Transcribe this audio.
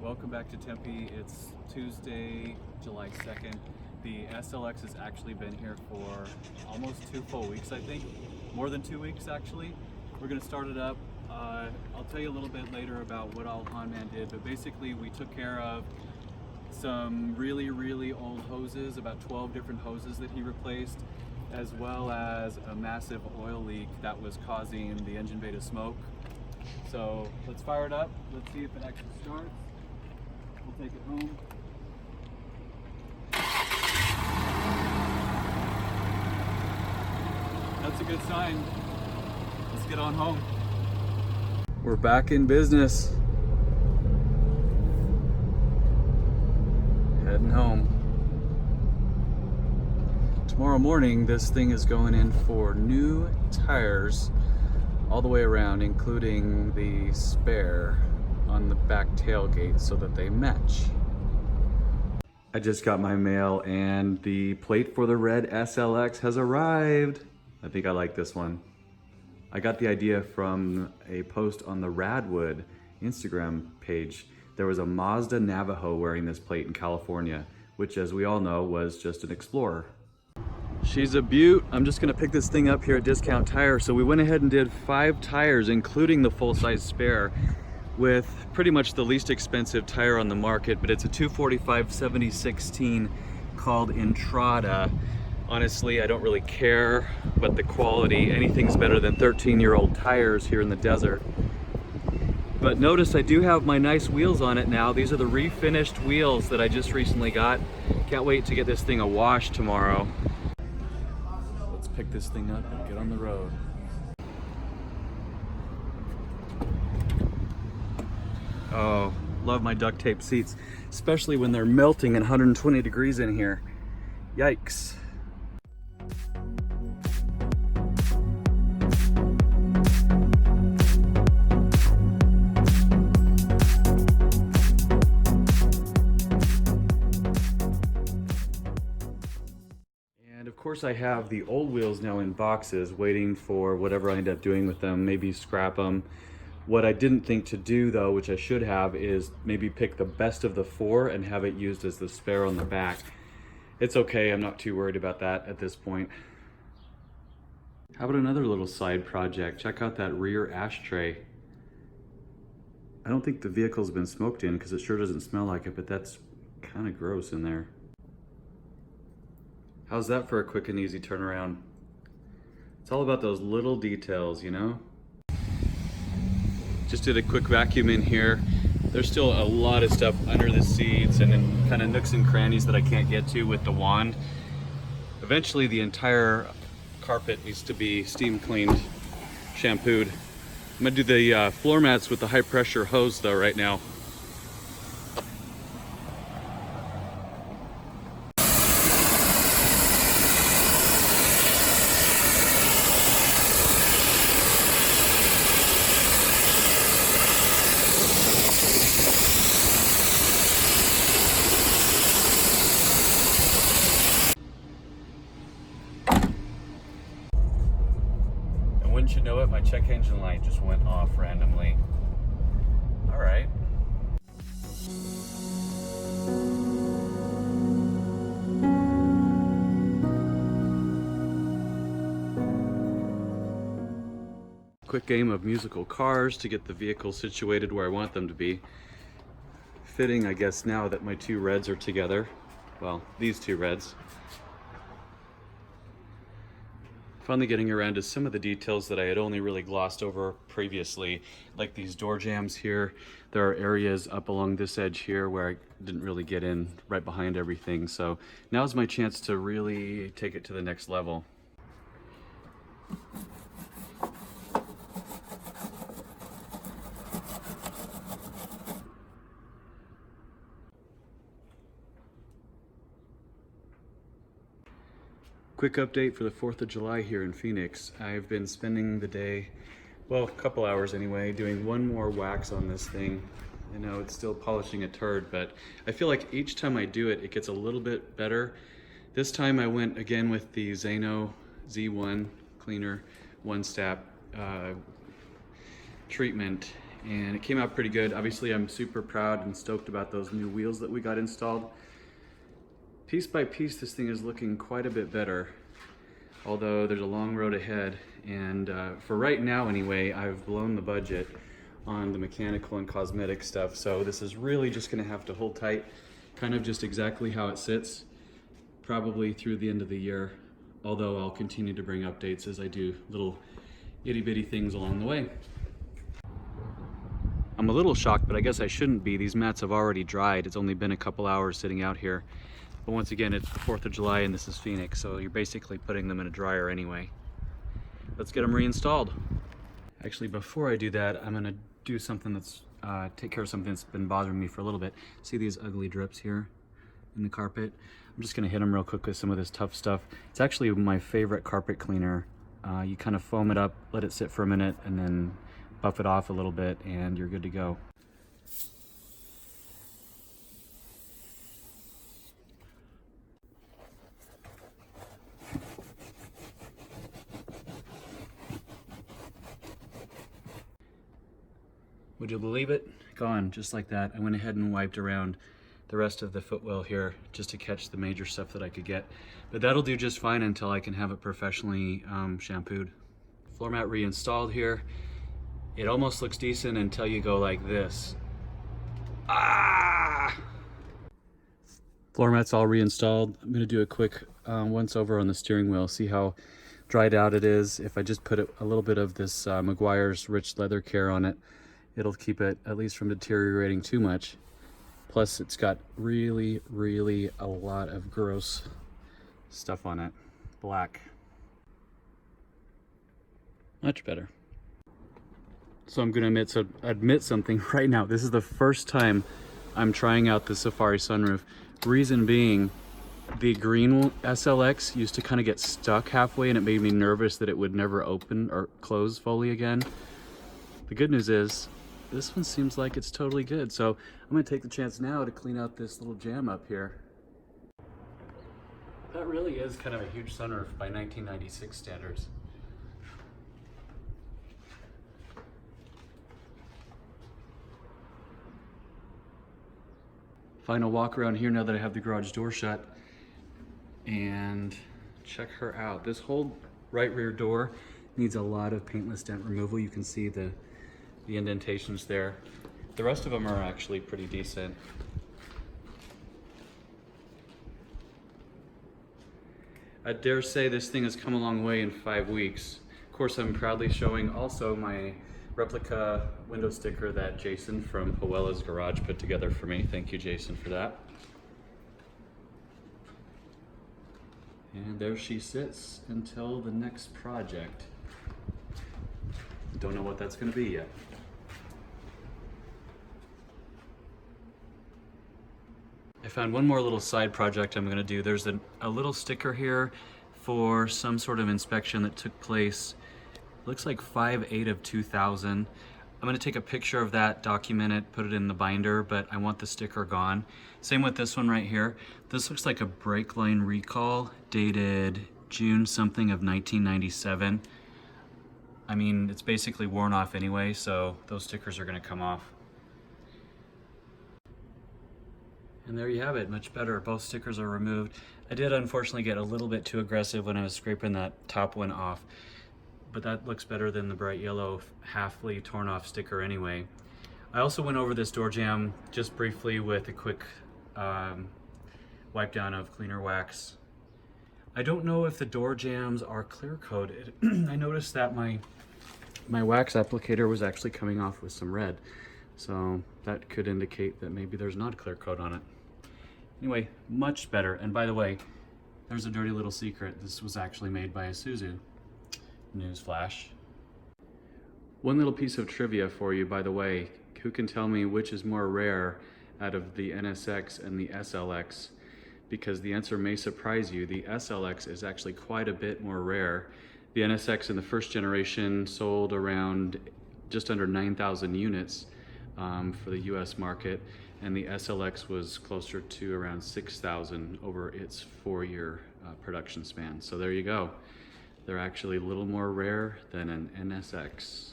Welcome back to Tempe. It's Tuesday, July 2nd. The SLX has actually been here for almost 2 full weeks, I think. More than 2 weeks, actually. We're going to start it up. I'll tell you a little bit later about what all Hanman did, but basically we took care of some really old hoses, about 12 different hoses that he replaced, as well as a massive oil leak that was causing the engine bay to smoke. So let's fire it up. Let's see if it actually starts. We'll take it home. That's a good sign. Let's get on home. We're back in business. Heading home. Tomorrow morning, this thing is going in for new tires all the way around, including the spare on the back tailgate so that they match. I just got my mail and the plate for the red SLX has arrived. I think I like this one. I got the idea from a post on the Radwood Instagram page. There was a Mazda Navajo wearing this plate in California, which, as we all know, was just an Explorer. She's a beaut. I'm just gonna pick this thing up here at Discount Tire. So we went ahead and did 5 tires, including the full-size spare, with pretty much the least expensive tire on the market, but it's a 245 70/16 called Entrada. Honestly, I don't really care, but the quality, anything's better than 13-year-old tires here in the desert. But notice I do have my nice wheels on it now. These are the refinished wheels that I just recently got. Can't wait to get this thing a wash tomorrow. Let's pick this thing up and get on the road. Oh, love my duct tape seats, especially when they're melting at 120 degrees in here. Yikes. And of course I have the old wheels now in boxes waiting for whatever I end up doing with them, maybe scrap them. What I didn't think to do though, which I should have, is maybe pick the best of the 4 and have it used as the spare on the back. It's okay, I'm not too worried about that at this point. How about another little side project? Check out that rear ashtray. I don't think the vehicle's been smoked in because it sure doesn't smell like it, but that's kind of gross in there. How's that for a quick and easy turnaround? It's all about those little details, you know? Just did a quick vacuum in here. There's still a lot of stuff under the seats and in kind of nooks and crannies that I can't get to with the wand. Eventually the entire carpet needs to be steam cleaned, shampooed. I'm gonna do the floor mats with the high pressure hose though right now. Wouldn't you know it, my check engine light just went off randomly. All right. Quick game of musical cars to get the vehicle situated where I want them to be. Fitting, I guess, now that my 2 reds are together. Well, these 2 reds. Finally getting around to some of the details that I had only really glossed over previously, like these door jambs here. There are areas up along this edge here where I didn't really get in right behind everything. So now's my chance to really take it to the next level. Quick update for the 4th of July here in Phoenix. I've been spending the day, well, a couple hours anyway, doing one more wax on this thing. I know it's still polishing a turd, but I feel like each time I do it, it gets a little bit better. This time I went again with the Zano Z1 cleaner, one-step treatment, and it came out pretty good. Obviously, I'm super proud and stoked about those new wheels that we got installed. Piece by piece, this thing is looking quite a bit better, although there's a long road ahead. And for right now anyway, I've blown the budget on the mechanical and cosmetic stuff, so this is really just gonna have to hold tight, kind of just exactly how it sits, probably through the end of the year, although I'll continue to bring updates as I do little itty bitty things along the way. I'm a little shocked, but I guess I shouldn't be. These mats have already dried. It's only been a couple hours sitting out here. But once again, it's the 4th of July and this is Phoenix, so you're basically putting them in a dryer anyway. Let's get them reinstalled. Actually, before I do that, I'm gonna do something that's, take care of something that's been bothering me for a little bit. See these ugly drips here in the carpet? I'm just gonna hit them real quick with some of this tough stuff. It's actually my favorite carpet cleaner. You kind of foam it up, let it sit for a minute, and then buff it off a little bit, and you're good to go. Would you believe it? Gone, just like that. I went ahead and wiped around the rest of the footwell here just to catch the major stuff that I could get. But that'll do just fine until I can have it professionally shampooed. Floor mat reinstalled here. It almost looks decent until you go like this. Ah! Floor mat's all reinstalled. I'm gonna do a quick once over on the steering wheel, see how dried out it is. If I just put a little bit of this Meguiar's Rich Leather Care on it, it'll keep it at least from deteriorating too much. Plus it's got really a lot of gross stuff on it. Black. Much better. So I'm gonna admit something right now. This is the first time I'm trying out the Safari sunroof. Reason being, the green SLX used to kind of get stuck halfway and it made me nervous that it would never open or close fully again. The good news is, this one seems like it's totally good. So I'm gonna take the chance now to clean out this little jam up here. That really is kind of a huge sunroof by 1996 standards. Final walk around here now that I have the garage door shut, and check her out. This whole right rear door needs a lot of paintless dent removal. You can see the indentations there. The rest of them are actually pretty decent. I dare say this thing has come a long way in 5 weeks. Of course, I'm proudly showing also my replica window sticker that Jason from Hoella's Garage put together for me. Thank you, Jason, for that. And there she sits until the next project. Don't know what that's going to be yet. I found one more little side project I'm going to do. There's a little sticker here for some sort of inspection that took place, looks like 5/8 of 2000. I'm going to take a picture of that, document it, put it in the binder, but I want the sticker gone. Same with this one right here. This looks like a brake line recall dated June something of 1997. I mean, it's basically worn off anyway, so those stickers are going to come off. And there you have it, much better. Both stickers are removed. I did unfortunately get a little bit too aggressive when I was scraping that top one off, but that looks better than the bright yellow halfly torn off sticker anyway. I also went over this door jamb just briefly with a quick wipe down of cleaner wax. I don't know if the door jambs are clear coated. I noticed that my wax applicator was actually coming off with some red, so that could indicate that maybe there's not a clear coat on it. Anyway, much better. And by the way, there's a dirty little secret. This was actually made by Isuzu. Newsflash. One little piece of trivia for you, by the way. Who can tell me which is more rare out of the NSX and the SLX? Because the answer may surprise you. The SLX is actually quite a bit more rare. The NSX in the first generation sold around just under 9,000 units for the US market, and the SLX was closer to around 6,000 over its 4-year production span. So there you go. They're actually a little more rare than an NSX.